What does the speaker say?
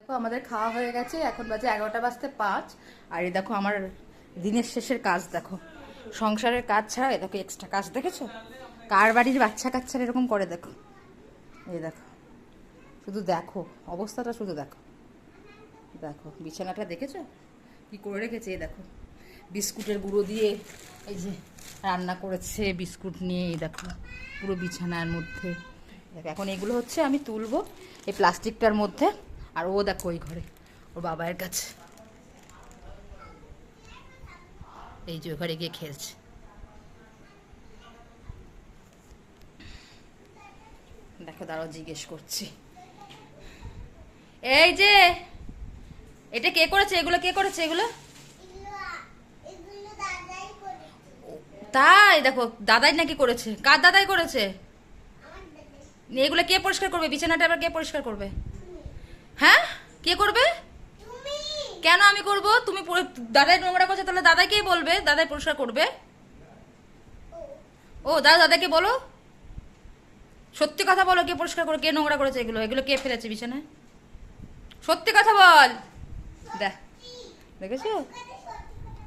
তো আমাদের খাওয়া হয়ে গেছে, এখন বাজে 11:05। আর এই দেখো আমার দিনের শেষের কাজ দেখো, সংসারের কাজ ছাড়া এই দেখো এক্সট্রা কাজ দেখেছো, কার বাড়ির বাচ্চা কাচ্চারা এরকম করে দেখো, এই দেখো, শুধু দেখো অবস্থাটা, শুধু দেখো, দেখো বিছানাটা দেখেছো কি করে রেখেছে, এই দেখো বিস্কুটের গুঁড়ো দিয়ে এই যে রান্না করেছে, বিস্কুট নিয়ে এই দেখো পুরো বিছানার মধ্যে। দেখো এখন এগুলো হচ্ছে আমি তুলবো এই প্লাস্টিকটার মধ্যে। আর ও দেখো ওই ঘরে ওর বাবার কাছে, এই যে ঘরে গিয়ে খেলছে। দেখো দাঁড়াও জিজ্ঞেস করছি, এই যে এটা কে করেছে, এগুলো কে করেছে এগুলো? তাই দেখো দাদাই নাকি করেছে, কার দাদাই করেছে? এগুলো কে পরিষ্কার করবে, বিছানাটা আবার কে পরিষ্কার করবে? হ্যাঁ কে করবে? কেন আমি করব? তুমি দাদাই নোংরা করছে, তাহলে দাদাকেই বলবে, দাদাই পরিষ্কার করবে। ও দাদাকে বলো, সত্যি কথা বলো, কে পরিষ্কার করে, কে নোংরা করেছে এগুলো, এগুলো কে ফেলেছে বিছানায়? সত্যি কথা বল। দেখ দেখেছো